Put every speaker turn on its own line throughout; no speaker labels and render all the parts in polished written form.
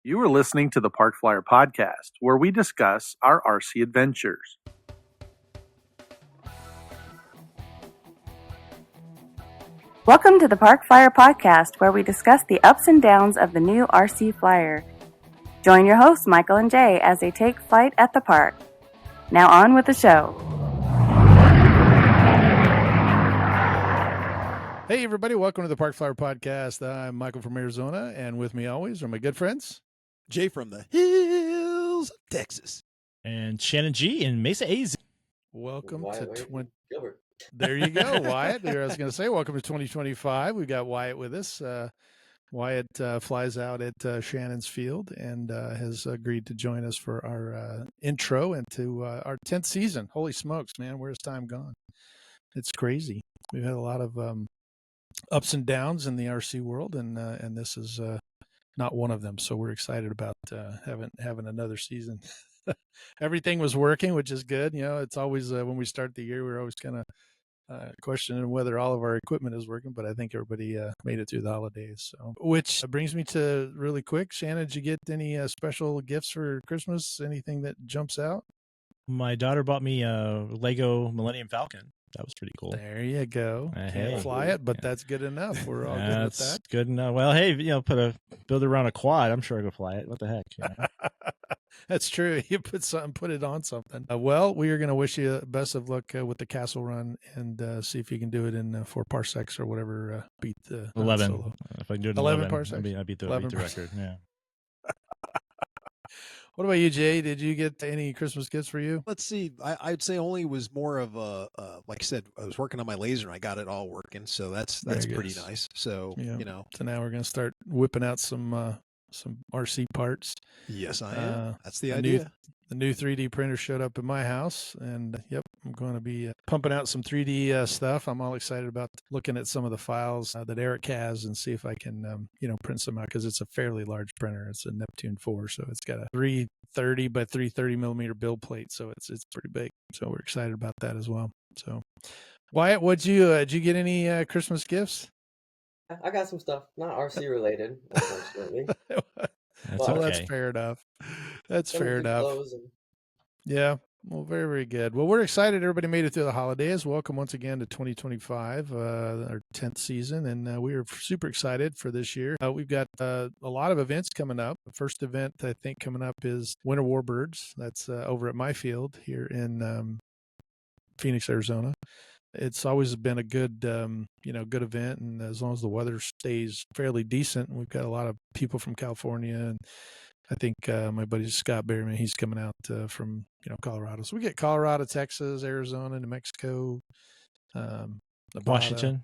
You are listening to the Parkflyer podcast, where we discuss our RC adventures.
Welcome to the Parkflyer podcast, where we discuss the ups and downs of the new RC Flyer. Join your hosts, Michael and Jay, as they take flight at the park. Now on with the show.
Hey, everybody. Welcome to the Parkflyer podcast. I'm Michael from Arizona, and with me always are my good friends.
Jay from the hills of Texas.
And Shannon G in Mesa AZ.
Welcome
Wyatt
to
Gilbert.
There you go, Wyatt. I was going to say, welcome to 2025. We've got Wyatt with us. Wyatt flies out at Shannon's Field and has agreed to join us for our intro into our 10th season. Holy smokes, man. Where's time gone? It's crazy. We've had a lot of ups and downs in the RC world, and this is not one of them. So we're excited about having another season. Everything was working, which is good. You know, it's always when we start the year, we're always kind of questioning whether all of our equipment is working, but I think everybody made it through the holidays. So, which brings me to really quick, Shannon, did you get any special gifts for Christmas? Anything that jumps out?
My daughter bought me a Lego Millennium Falcon. That was pretty cool.
There you go.
Hey.
Can't fly it, but that's good enough. We're all good with that.
That's good enough. Well, hey, build it around a quad. I'm sure I could fly it. What the heck? You know?
That's true. You put it on something. Well, we are going to wish you best of luck with the castle run and see if you can do it in 4 parsecs or whatever. Beat the
11.
solo.
If I can do it in
11 parsecs.
I beat the record. Yeah.
What about you, Jay? Did you get any Christmas gifts for you?
Let's see. I'd say only was more of a like I said, I was working on my laser and I got it all working, so that's pretty nice. So
yeah.
you know,
so now we're going to start whipping out some RC parts.
Yes, I am. That's the idea.
The new 3D printer showed up at my house, and yep, I'm going to be pumping out some 3D stuff. I'm all excited about looking at some of the files that Eric has and see if I can, print some out, because it's a fairly large printer. It's a Neptune 4, so it's got a 330 by 330 millimeter build plate, so it's pretty big. So we're excited about that as well. So, Wyatt, did you get any Christmas gifts?
I got some stuff, not RC related, unfortunately.
That's fair enough. That's fair enough. Yeah. Well, very, very good. Well, we're excited. Everybody made it through the holidays. Welcome once again to 2025, our 10th season. And we are super excited for this year. We've got a lot of events coming up. The first event I think coming up is Winter Warbirds. That's over at my field here in Phoenix, Arizona. It's always been a good, good event. And as long as the weather stays fairly decent, we've got a lot of people from California. And I think my buddy Scott Berryman, he's coming out from, Colorado. So we get Colorado, Texas, Arizona, New Mexico, Nevada,
Washington.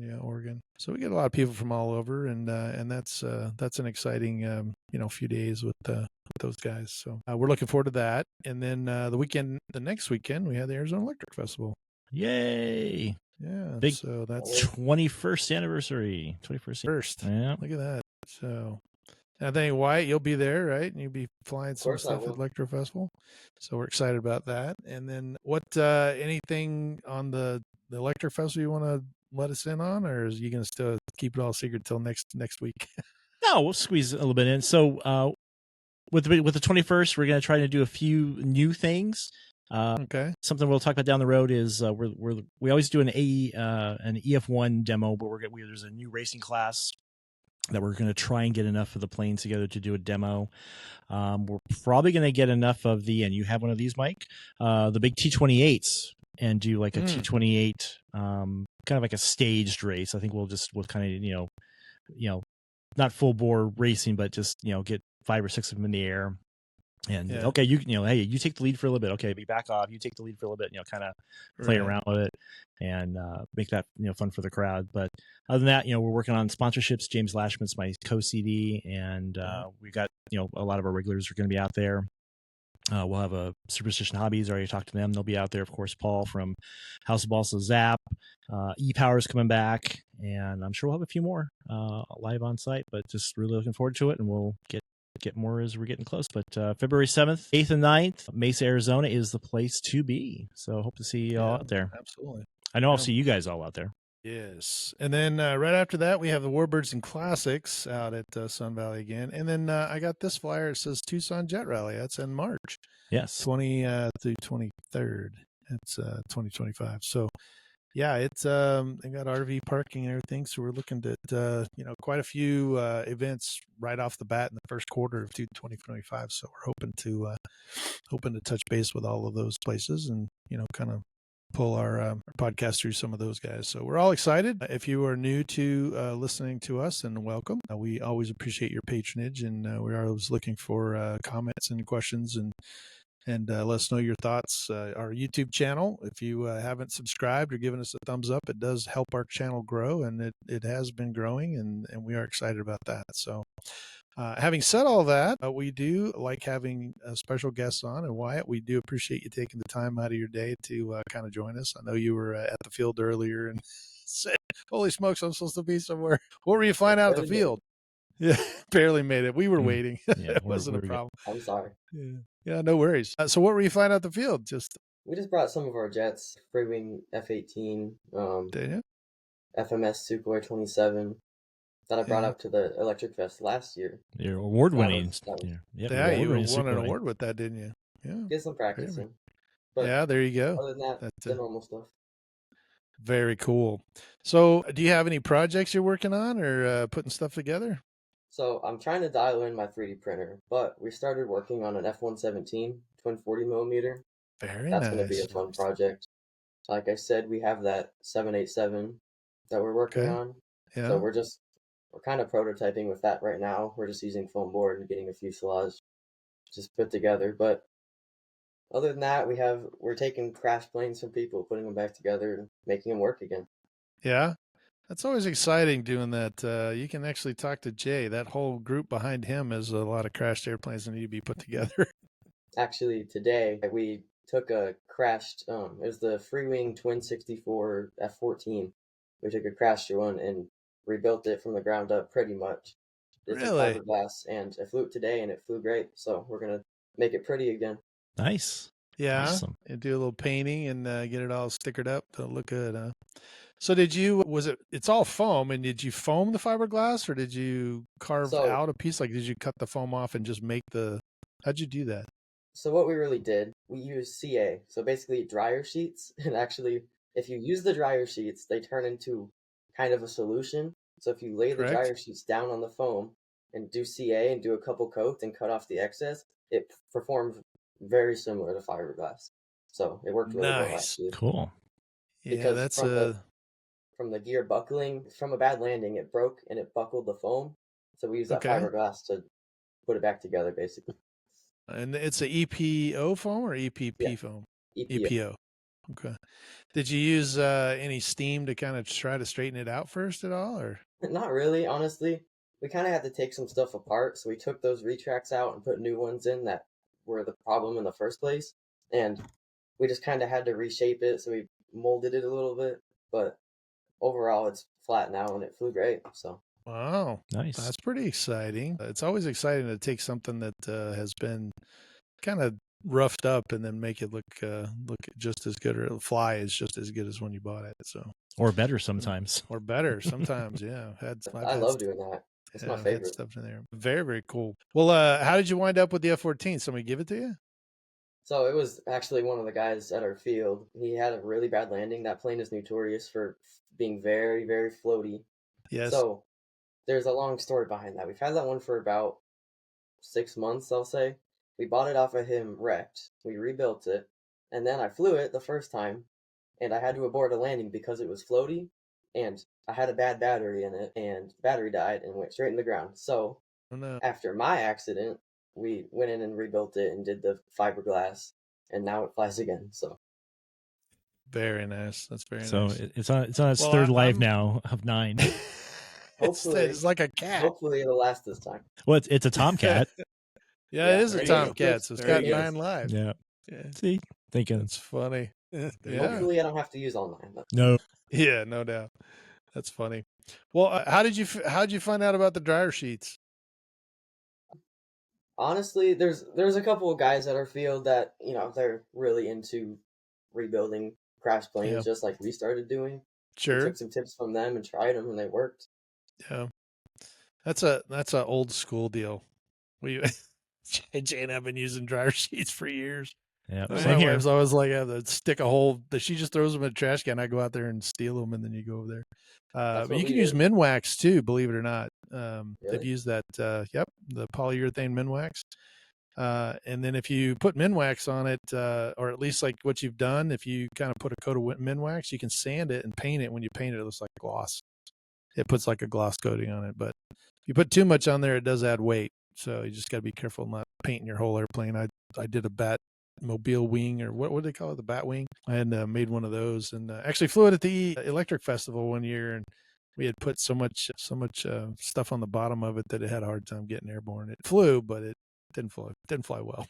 Yeah, Oregon. So we get a lot of people from all over, and that's an exciting, few days with those guys. So we're looking forward to that. And then the next weekend, we have the Arizona Electric Festival.
Yay!
Yeah,
big.
So that's
21st anniversary.
21st.
Yeah,
look at that. So I think Wyatt, you'll be there, right? And you'll be flying some stuff at Electro Festival. So we're excited about that. And then anything on the Electro Festival you want to let us in on, or is you going to still keep it all secret till next week?
No, we'll squeeze a little bit in. So with the 21st, we're going to try to do a few new things.
Okay.
Something we'll talk about down the road is we always do an EF1 demo, but there's a new racing class that we're going to try and get enough of the planes together to do a demo. We're probably going to get enough of and you have one of these, Mike, the big T28s, and do like a T28, kind of like a staged race. I think we'll kind of, not full bore racing, but just, get 5 or 6 of them in the air. And okay, you take the lead for a little bit. Okay, back off. You take the lead for a little bit. Kind of play around with it and make that fun for the crowd. But other than that, we're working on sponsorships. James Lashman's my co-CD, and we got a lot of our regulars are going to be out there. We'll have a Superstition Hobbies. I already talked to them. They'll be out there. Of course, Paul from House of Balsa Zap. E-Power's coming back, and I'm sure we'll have a few more live on site. But just really looking forward to it, and we'll get more as we're getting close. But February 7th, 8th, and 9th, Mesa, Arizona is the place to be. So hope to see you all out there.
Absolutely.
I know I'll see you guys all out there.
Yes. And then right after that, we have the Warbirds and Classics out at Sun Valley again. And then I got this flyer. It says Tucson Jet Rally. That's in March.
Yes.
20 through 23rd. It's 2025. So, yeah, it's they got RV parking and everything. So we're looking at quite a few events right off the bat in the first quarter of 2025. So we're hoping to touch base with all of those places and kind of pull our podcast through some of those guys. So we're all excited. If you are new to listening to us, then welcome. We always appreciate your patronage, and we are always looking for comments and questions and let us know your thoughts. Our YouTube channel, if you haven't subscribed or given us a thumbs up, it does help our channel grow, and it has been growing, and we are excited about that. So having said all that, we do like having special guests on. And Wyatt, we do appreciate you taking the time out of your day to kind of join us. I know you were at the field earlier and said, holy smokes, I'm supposed to be somewhere. What were you flying out at the field? Yeah, barely made it. We were waiting.
Yeah,
it wasn't a problem.
I'm sorry.
Yeah, no worries. So what were you flying out the field?
We just brought some of our jets, Freewing F-18, FMS Sukhoi 27, that I brought up to the Electric Fest last year.
You're award-winning.
Yeah, you won an award with that, didn't you? Yeah.
Get some practice in. But
yeah, there you go.
Other than that, the normal stuff.
Very cool. So do you have any projects you're working on or putting stuff together?
So I'm trying to dial in my 3D printer, but we started working on an F-117 twin 40 millimeter.
Very
That's
nice.
going to be a fun project. Like I said, we have that 787 that we're working on.
Yeah.
So we're kind of prototyping with that right now. We're just using foam board and getting a fuselage just put together. But other than that, we're taking crash planes from people, putting them back together, and making them work again.
Yeah. That's always exciting doing that. You can actually talk to Jay. That whole group behind him is a lot of crashed airplanes that need to be put together.
Actually, today we took a crashed, it was the Freewing Twin 64 F-14. We took a crashed one and rebuilt it from the ground up pretty much. It's
really?
fiberglass, and I flew it today and it flew great. So we're going to make it pretty again.
Nice.
Yeah.
Awesome.
And do a little painting and get it all stickered up to look good, huh? So it's all foam, and did you foam the fiberglass or did you carve out a piece? Like, did you cut the foam off and just make how'd you do that?
So what we really did, we used CA. So basically dryer sheets. And actually, if you use the dryer sheets, they turn into kind of a solution. So if you lay the dryer sheets down on the foam and do CA and do a couple coats and cut off the excess, it performs very similar to fiberglass. So it worked really well, actually.
Cool.
Yeah,
because
that's
from the gear buckling, from a bad landing, it broke and it buckled the foam. So we used that fiberglass to put it back together, basically.
And it's a EPO foam or EPP foam? EPO. Okay. Did you use any steam to kind of try to straighten it out first at all, or?
Not really, honestly. We kind of had to take some stuff apart, so we took those retracts out and put new ones in that were the problem in the first place. And we just kind of had to reshape it, so we molded it a little bit. But overall, it's flat now, and it flew great. So.
Wow,
nice.
That's pretty exciting. It's always exciting to take something that has been kind of roughed up and then make it look just as good, or fly is just as good as when you bought it. So,
or better sometimes.
Or better sometimes. Yeah,
I love doing that. It's my favorite
stuff in there. Very, very cool. Well, how did you wind up with the F-14? Somebody give it to you?
So it was actually one of the guys at our field. He had a really bad landing. That plane is notorious for being very, very floaty.
Yes.
So there's a long story behind that. We've had that one for about 6 months, I'll say. We bought it off of him wrecked. We rebuilt it. And then I flew it the first time, and I had to abort a landing because it was floaty, and I had a bad battery in it, and the battery died and went straight in the ground. So after my accident, we went in and rebuilt it and did the fiberglass, and now it flies again. So
very nice. That's very nice.
So it's on its third life now of 9.
Hopefully,
it's like a cat.
Hopefully it'll last this time.
Well, it's a tomcat.
Yeah, it is a tomcat, so it's got 9 lives.
Yeah. See, thinking
that's funny.
Hopefully, I don't have to use all 9. But...
No.
Yeah, no doubt. That's funny. Well, how'd you find out about the dryer sheets?
Honestly, there's a couple of guys at our field that they're really into rebuilding crash planes, just like we started doing. We
Sure.
took some tips from them and tried them, and they worked.
Yeah. That's a old school deal. We Jay and I've been using dryer sheets for years.
Yeah,
My
same here.
wife's always like, have to stick a hole that she just throws them in a trash can. I go out there and steal them, and then you go over there.
That's
But
what
you
we
can use
did.
Minwax too, believe it or not. They've
Really?
used that. Yep, the polyurethane Minwax. And then if you put Minwax on it, or at least like what you've done, if you kind of put a coat of Minwax, you can sand it and paint it. When you paint it, it looks like gloss. It puts like a gloss coating on it. But if you put too much on there, it does add weight. So you just got to be careful not painting your whole airplane. I did a Batmobile wing, or what do they call it, the bat wing. I had made one of those, and actually flew it at the Electric Festival one year, and we had put so much stuff on the bottom of it that it had a hard time getting airborne. It flew, but it didn't fly well.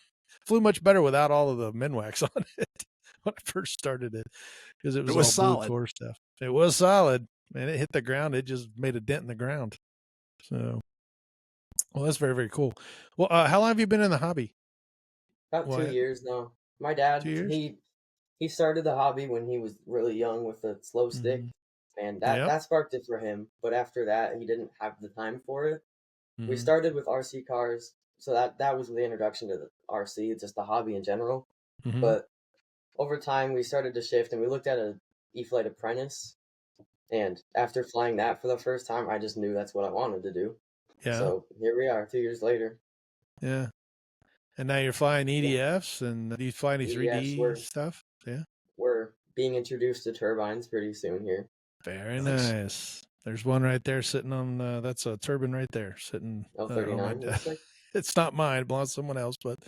Flew much better without all of the Minwax on it when I first started it, because it was all
solid.
blue core stuff. It was solid, and it hit the ground. It just made a dent in the ground. Well, that's very, very cool. Well, how long have you been in the hobby?
About 2 years now. My dad,
2 years?
he started the hobby when he was really young with a slow stick, and that sparked it for him. But after that, he didn't have the time for it. We started with RC cars, so that was the introduction to the RC, just the hobby in general. But over time, we started to shift, and we looked at a E-flite Apprentice, and after flying that for the first time, I just knew that's what I wanted to do.
Yeah.
So here we are, 2 years later.
Yeah. And now you're flying EDFs, and do you fly any
EDFs
3D stuff? Yeah.
We're being introduced to turbines pretty soon here.
Very nice. There's one right there sitting on, that's a turbine right there sitting.
L39, looks like.
It's not mine, it belongs to someone else, but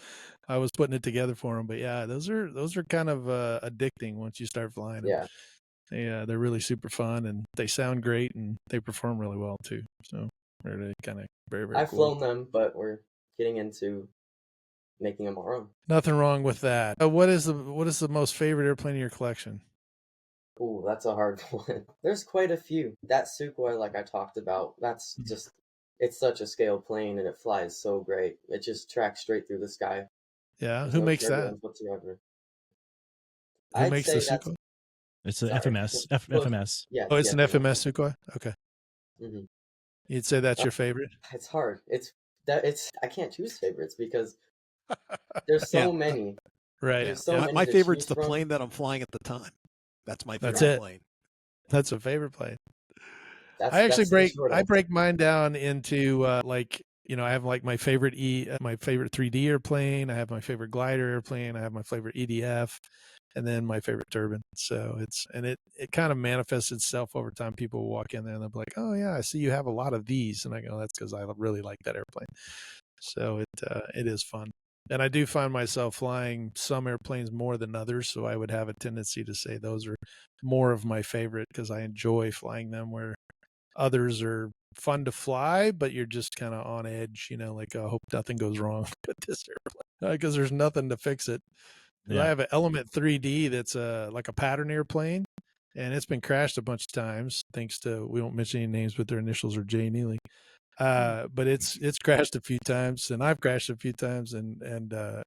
I was putting it together for them. But yeah, those are kind of addicting once you start flying them. Yeah. They're really super fun, and they sound great, and they perform really well too. So they're really kind of very, very
I've
cool.
flown them, but we're getting into making them our own.
Nothing wrong with that. What is the most favorite airplane in your collection?
Ooh, that's a hard one. There's quite a few. That Sukhoi, like I talked about, that's just, it's such a scale plane, and it flies so great. It just tracks straight through the sky.
Yeah,
There's
who
no
makes that?
turbulence whatsoever.
Who makes the Sukhoi?
It's an FMS. FMS.
Yeah.
Oh, it's an FMS Sukhoi? Okay.
Mm-hmm.
You'd say that's your favorite?
It's hard. I can't choose favorites because there's so many.
Right.
There's so many.
My favorite's the
from.
plane that I'm flying at the time. That's my favorite plane.
That's a favorite plane.
I
break mine down into I have like my favorite 3D airplane, I have my favorite glider airplane, I have my favorite EDF, and then my favorite turbine. So it kind of manifests itself over time. People will walk in there and they'll be like, "Oh yeah, I see you have a lot of these," and I go, "That's because I really like that airplane." So it is fun. And I do find myself flying some airplanes more than others, so I would have a tendency to say those are more of my favorite because I enjoy flying them, where others are fun to fly, but you're just kind of on edge, like I hope nothing goes wrong with this airplane because there's nothing to fix it. Yeah. I have an Element 3D that's like a pattern airplane, and it's been crashed a bunch of times thanks to, we won't mention any names, but their initials are J. Neely. But it's crashed a few times, and I've crashed a few times,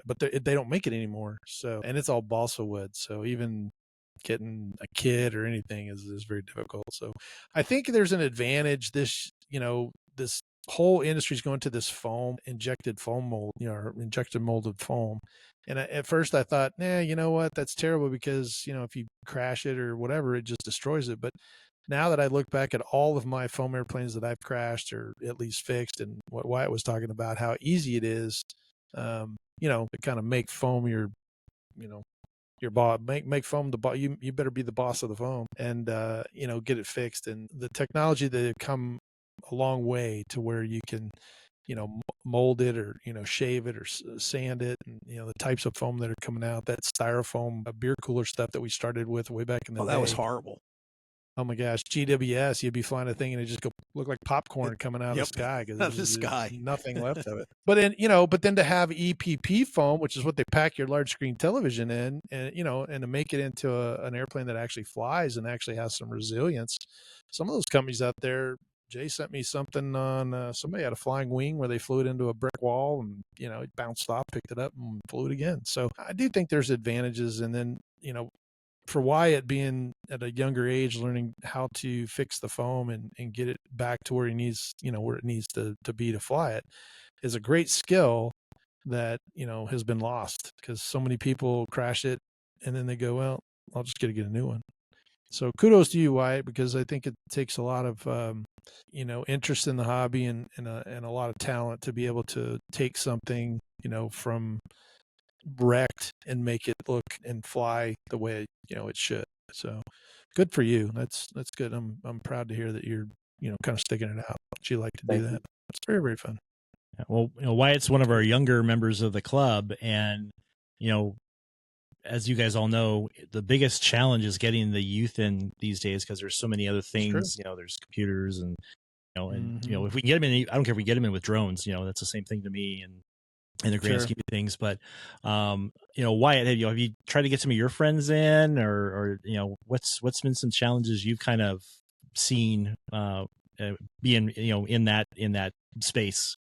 but they don't make it anymore. So, and it's all balsa wood, so even getting a kit or anything is very difficult. So I think there's an advantage. This whole industry is going to this injected foam mold, or injected molded foam. And at first I thought, you know what, that's terrible because, if you crash it or whatever, it just destroys it. But now that I look back at all of my foam airplanes that I've crashed or at least fixed, and what Wyatt was talking about, how easy it is, to kind of make foam your boss, make foam the boss. You better be the boss of the foam, and get it fixed. And the technology that had come a long way to where you can mold it or shave it or sand it, and the types of foam that are coming out, that styrofoam beer cooler stuff that we started with way back in the day.
That was horrible.
Oh my gosh, GWS, you'd be flying a thing and it just look like popcorn coming out of the sky because there's nothing left of it. But then to have EPP foam, which is what they pack your large screen television in, and and to make it into an airplane that actually flies and actually has some resilience. Some of those companies out there, Jay sent me something on somebody had a flying wing where they flew it into a brick wall, and it bounced off, picked it up, and flew it again. So I do think there's advantages, and then for Wyatt being at a younger age, learning how to fix the foam and get it back to where he needs, where it needs to be to fly it, is a great skill that, has been lost because so many people crash it and then they go, well, I'll just get a new one. So kudos to you, Wyatt, because I think it takes a lot of, interest in the hobby and a lot of talent to be able to take something, from wrecked and make it look and fly the way it should. So good for you. That's good. I'm proud to hear that you're kind of sticking it out. That you like to do that. It's very, very fun.
Yeah, well, Wyatt's one of our younger members of the club, and as you guys all know, the biggest challenge is getting the youth in these days because there's so many other things. There's computers and if we can get them in, I don't care if we get them in with drones. That's the same thing to me. And in the grand scheme of things, but Wyatt, have you tried to get some of your friends in, or what's been some challenges you've kind of seen being in that space?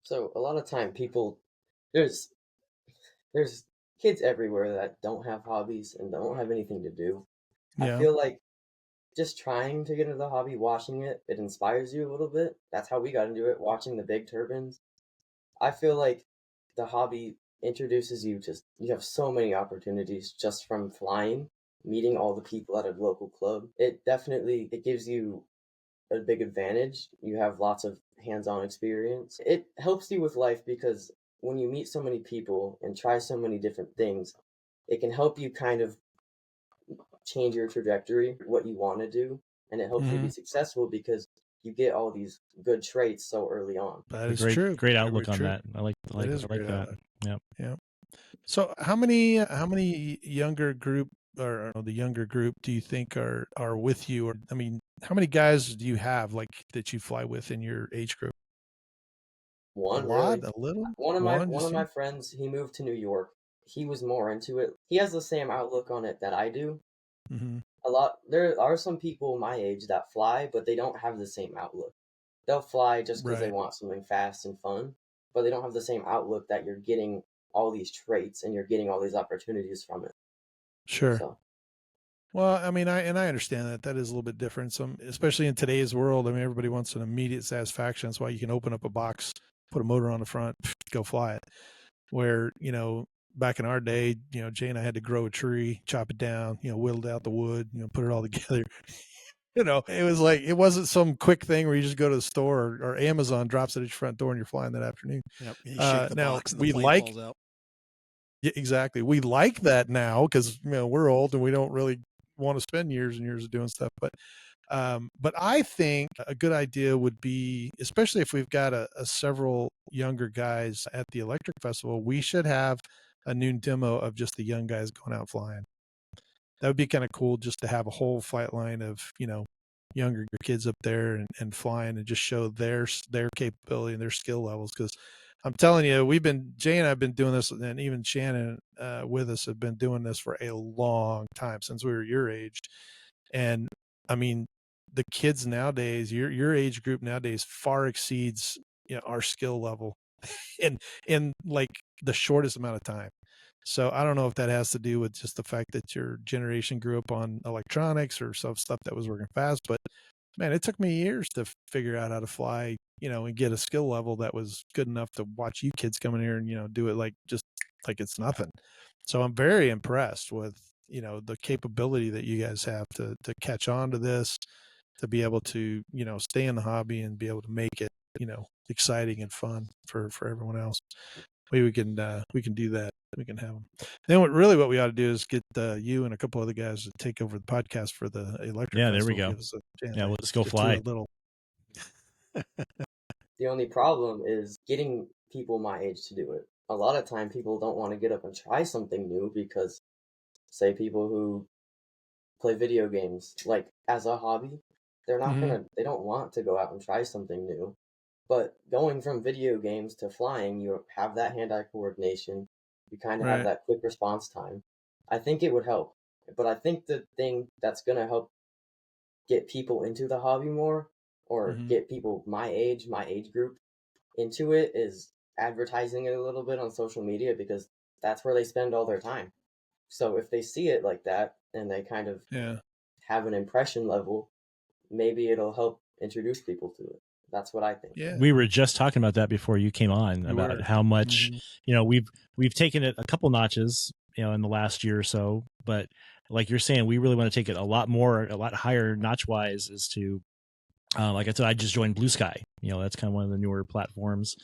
So a lot of time people there's kids everywhere that don't have hobbies and don't have anything to do. I feel like just trying to get into the hobby, watching it inspires you a little bit. That's how we got into it, watching the big turbines. I feel like the hobby introduces you to, you have so many opportunities just from flying, meeting all the people at a local club. It gives you a big advantage. You have lots of hands-on experience. It helps you with life because when you meet so many people and try so many different things, it can help you kind of change your trajectory, what you want to do, and it helps you be successful because you get all these good traits so early on.
That is true.
Great outlook on that. I like that.
Yeah. So how many younger group or the younger group do you think are with you? Or I mean, how many guys do you have like that you fly with in your age group?
One,
a lot,
really.
A little.
One of my friends, he moved to New York. He was more into it. He has the same outlook on it that I do.
Mm-hmm.
There are some people my age that fly, but they don't have the same outlook. They'll fly just because they want something fast and fun, but they don't have the same outlook that you're getting all these traits and you're getting all these opportunities from it.
Sure.
So.
Well, I mean, I understand that is a little bit different. Especially in today's world, I mean, everybody wants an immediate satisfaction. That's why you can open up a box, put a motor on the front, go fly it. Where back in our day, Jay and I had to grow a tree, chop it down, whittle out the wood, put it all together. It was like, it wasn't some quick thing where you just go to the store or Amazon drops it at your front door and you're flying that afternoon.
Yep. You shake the box and the plane falls out.
Yeah, exactly. We like that now because we're old and we don't really want to spend years and years of doing stuff. But I think a good idea would be, especially if we've got a several younger guys at the electric festival, we should have a noon demo of just the young guys going out flying. That would be kind of cool just to have a whole flight line of, younger kids up there and flying and just show their capability and their skill levels. Cause I'm telling you, Jay and I have been doing this, and even Shannon with us have been doing this for a long time, since we were your age. And I mean, the kids nowadays, your age group nowadays far exceeds our skill level in like the shortest amount of time. So I don't know if that has to do with just the fact that your generation grew up on electronics or some stuff that was working fast, but man, it took me years to figure out how to fly, and get a skill level that was good enough to watch you kids come in here and, do it like it's nothing. So I'm very impressed with, the capability that you guys have to catch on to this, to be able to, stay in the hobby and be able to make it, exciting and fun for everyone else. We can do that. We can have them. Then what we ought to do is get you and a couple other guys to take over the podcast for the electric.
Yeah,
festival.
there we go. Yeah, we'll just go fly.
The only problem is getting people my age to do it. A lot of time people don't want to get up and try something new because, say, people who play video games like as a hobby, they're not they don't want to go out and try something new. But going from video games to flying, you have that hand-eye coordination. You kind of have that quick response time. I think it would help. But I think the thing that's going to help get people into the hobby more, or get people my age group into it, is advertising it a little bit on social media, because that's where they spend all their time. So if they see it like that and they kind of have an impression level, maybe it'll help introduce people to it. That's what I think.
Yeah.
We were just talking about that before you came on, about how much, we've taken it a couple notches, in the last year or so, but like you're saying, we really want to take it a lot higher notch wise, as to, like I said, I just joined Blue Sky. That's kind of one of the newer platforms.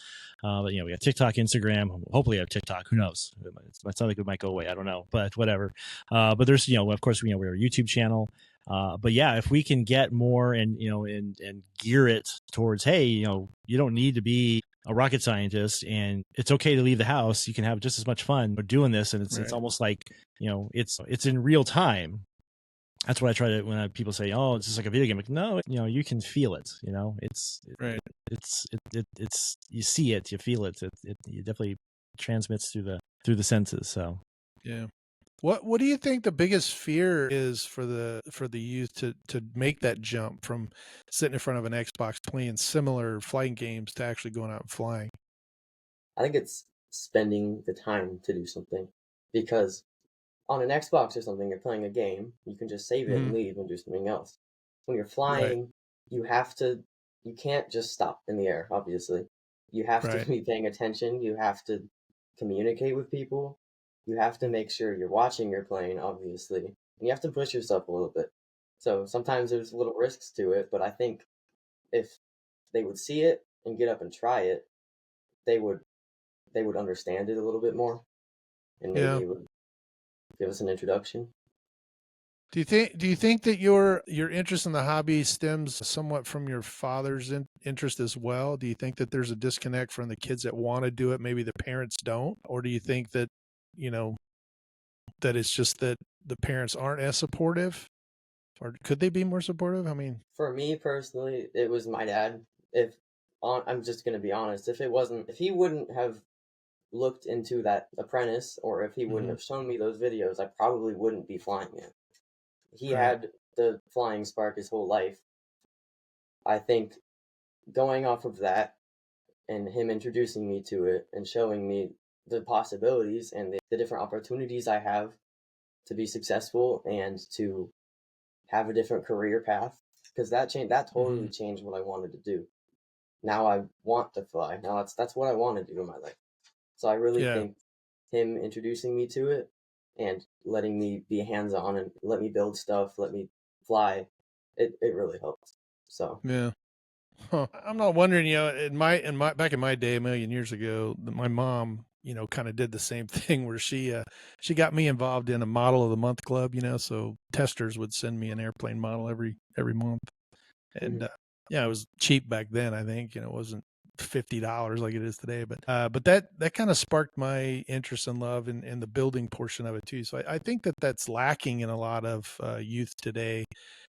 But we got TikTok, Instagram. Hopefully, I have TikTok. Who knows? It might sound like it might go away. I don't know, but whatever. But there's, of course, we have a YouTube channel. But yeah, if we can get more and gear it towards, hey, you don't need to be a rocket scientist, and it's okay to leave the house. You can have just as much fun doing this, and it's almost like it's in real time. That's what I try to, when people say, "Oh, it's just like a video game." Like, no, you can feel it. It's you see it, you feel it. It definitely transmits through the senses. So
yeah. What do you think the biggest fear is for the youth to make that jump from sitting in front of an Xbox playing similar flying games to actually going out and flying?
I think it's spending the time to do something, because on an Xbox or something, you're playing a game, you can just save it and leave and do something else. When you're flying, you can't just stop in the air, obviously. You have to be paying attention, you have to communicate with people, you have to make sure you're watching your plane, obviously, and you have to push yourself a little bit. So sometimes there's little risks to it, but I think if they would see it and get up and try it, they would understand it a little bit more, and maybe it would give us an introduction.
Do you think that your interest in the hobby stems somewhat from your father's interest as well? Do you think that there's a disconnect from the kids that want to do it, maybe the parents don't? Or do you think that, that it's just that the parents aren't as supportive? Or could they be more supportive? I mean,
for me personally, it was my dad. I'm just going to be honest, if he wouldn't have looked into that apprentice, or if he wouldn't have shown me those videos, I probably wouldn't be flying yet. He had the flying spark his whole life. I think going off of that and him introducing me to it and showing me the possibilities and the different opportunities I have to be successful and to have a different career path, because that totally changed what I wanted to do. Now I want to fly. Now that's what I want to do in my life. So I really think him introducing me to it and letting me be hands-on and let me build stuff, let me fly, it really helped. So
yeah. Huh. I'm not wondering, back in my day, a million years ago, my mom, kind of did the same thing where she got me involved in a model of the month club, so testers would send me an airplane model every month. And it was cheap back then. I think, it wasn't $50 like it is today, but that kind of sparked my interest and love in the building portion of it too. So I think that's lacking in a lot of youth today,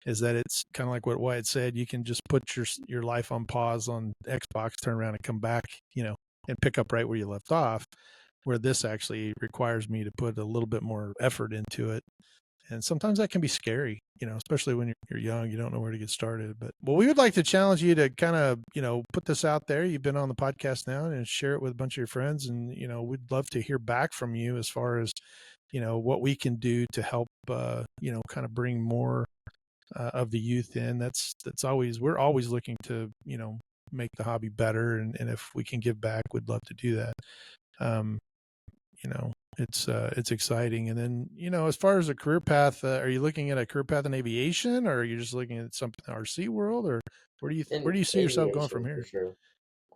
is that it's kind of like what Wyatt said. You can just put your life on pause on Xbox, turn around and come back, and pick up right where you left off, where this actually requires me to put a little bit more effort into it. And sometimes that can be scary, especially when you're young, you don't know where to get started. But we would like to challenge you to kind of, put this out there. You've been on the podcast now, and share it with a bunch of your friends. And, we'd love to hear back from you as far as, what we can do to help, kind of bring more of the youth in. We're always looking to, make the hobby better. And if we can give back, we'd love to do that. It's exciting. And then, as far as a career path, are you looking at a career path in aviation, or are you just looking at something RC world, or where do you see yourself going from here?
For sure.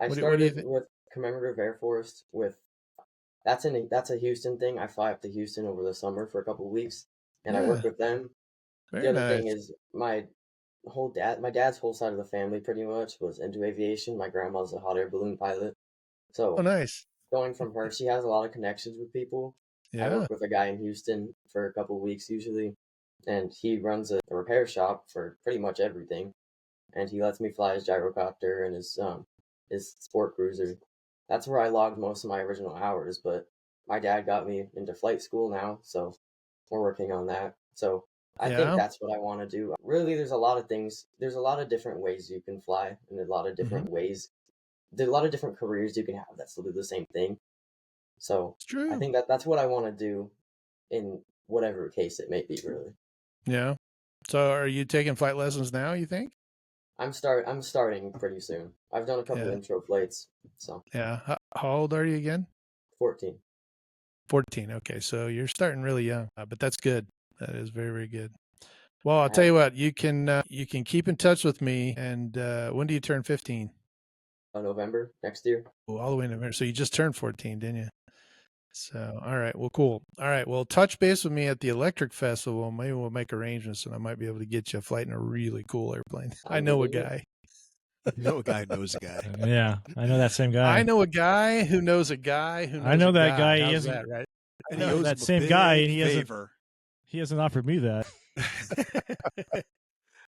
I
What do
started
you think?
with Commemorative Air Force. That's a Houston thing. I fly up to Houston over the summer for a couple of weeks, and I work with them.
Very
The other
nice.
thing is my dad's whole side of the family pretty much was into aviation. My grandma's a hot air balloon pilot. So
Oh, nice.
going from her, she has a lot of connections with people. I
Yeah.
work with a guy in Houston for a couple of weeks usually, and he runs a repair shop for pretty much everything. And he lets me fly his gyrocopter and his sport cruiser. That's where I logged most of my original hours, but my dad got me into flight school now, so we're working on that. So I think that's what I want to do. Really, there's a lot of things. There's a lot of different ways you can fly, and a lot of different ways. There's a lot of different careers you can have that still do the same thing. So
It's true.
I think that's what I want to do in whatever case it may be, really.
Yeah. So are you taking flight lessons now, you think?
I'm starting pretty soon. I've done a couple intro flights, so.
Yeah. How old are you again?
14.
14. Okay, so you're starting really young, but that's good. That is very, very good. Well, I'll tell you what, you can keep in touch with me. And when do you turn 15?
November next year.
Oh, all the way in November. So you just turned 14, didn't you? So, all right. Well, cool. All right. Well, touch base with me at the Electric Festival. Maybe we'll make arrangements, and I might be able to get you a flight in a really cool airplane. I know a guy.
You know a guy knows a guy.
Yeah, I know that same guy.
I know a guy who knows a guy who knows
I know
a
that guy.
How's
He hasn't,
that, right?
I know that same guy, and he hasn't offered me that.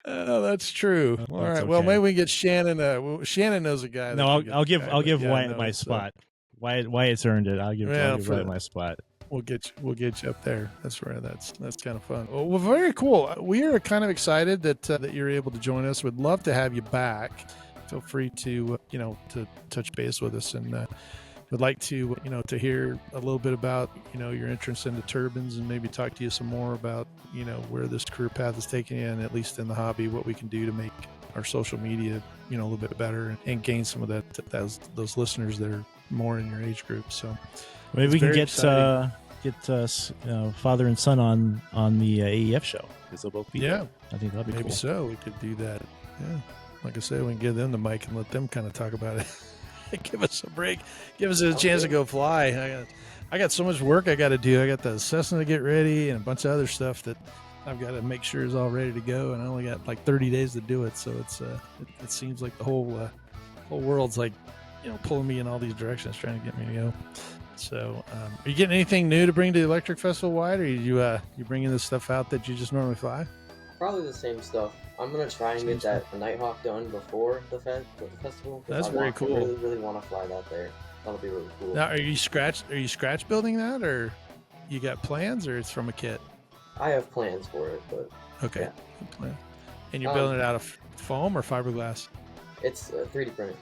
Oh, that's true. All right.
Okay.
Well, maybe we get Shannon. Shannon knows a guy.
No, I'll give Wyatt my spot. Wyatt's earned it. I'll give Wyatt my spot.
We'll get you up there. That's right. That's kind of fun. Well, very cool. We are kind of excited that you're able to join us. We'd love to have you back. Feel free to to touch base with us, and would like to to hear a little bit about your interest into turbines, and maybe talk to you some more about where this career path is taking you, and at least in the hobby, what we can do to make our social media a little bit better and gain some of those listeners that are more in your age group. So
maybe we can get father and son on the AEF show, because they'll both be there. I think that'd be
maybe
cool.
So we could do that. Yeah, like I said, we can give them the mic and let them kind of talk about it. Give us a break. Give us a chance to go fly. I got so much work I got to do. I got the Cessna to get ready and a bunch of other stuff that I've got to make sure is all ready to go. And I only got like 30 days to do it. So it seems like the whole world's like pulling me in all these directions, trying to get me to go. So are you getting anything new to bring to the Electric Festival, Wyatt, or you bringing this stuff out that you just normally fly?
Probably the same stuff. I'm gonna try and get that Nighthawk done before the festival.
That's very cool.
I really, really want to fly that there. That'll be really cool.
Now, are you scratch building that, or you got plans, or it's from a kit?
I have plans for it, but
okay.
Yeah.
And you're building it out of foam or fiberglass?
It's 3D printed.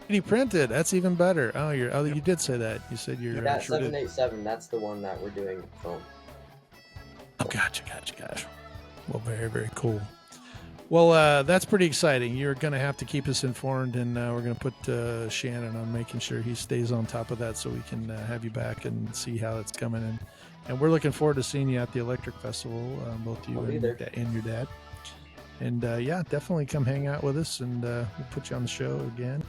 3D printed. That's even better. Oh, you did say that. You said you're
that 787. That's the one that we're doing foam.
Oh, gotcha. Well, very, very cool. Well, that's pretty exciting. You're going to have to keep us informed, and we're going to put Shannon on making sure he stays on top of that so we can have you back and see how it's coming in. And we're looking forward to seeing you at the Electric Festival, both you and your dad. And yeah, definitely come hang out with us, and we'll put you on the show again.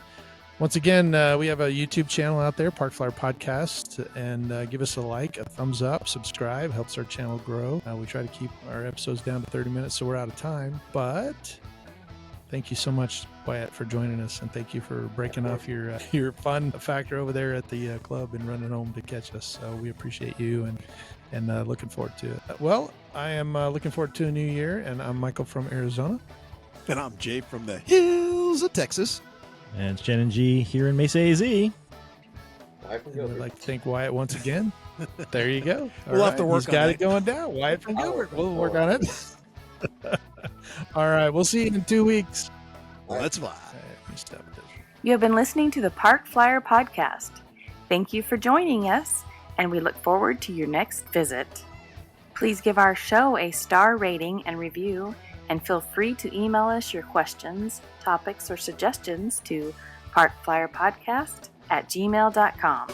Once again, we have a YouTube channel out there, Parkflyer Podcast, and give us a like, a thumbs up, subscribe, helps our channel grow. We try to keep our episodes down to 30 minutes, so we're out of time. But thank you so much, Wyatt, for joining us, and thank you for breaking off your fun factor over there at the club and running home to catch us. So we appreciate you, and looking forward to it. Well, I am looking forward to a new year, and I'm Michael from Arizona.
And I'm Jay from the hills of Texas.
And Shannon G here in Mesa AZ.
I'd like to thank Wyatt once again. There you go.
We'll have to work on it.
He's got it going down. Wyatt from Gilbert. We'll work on it. All right. We'll see you in 2 weeks.
Let's fly.
You have been listening to the Parkflyer Podcast. Thank you for joining us, and we look forward to your next visit. Please give our show a star rating and review, and feel free to email us your questions, topics, or suggestions to parkflyerpodcast@gmail.com.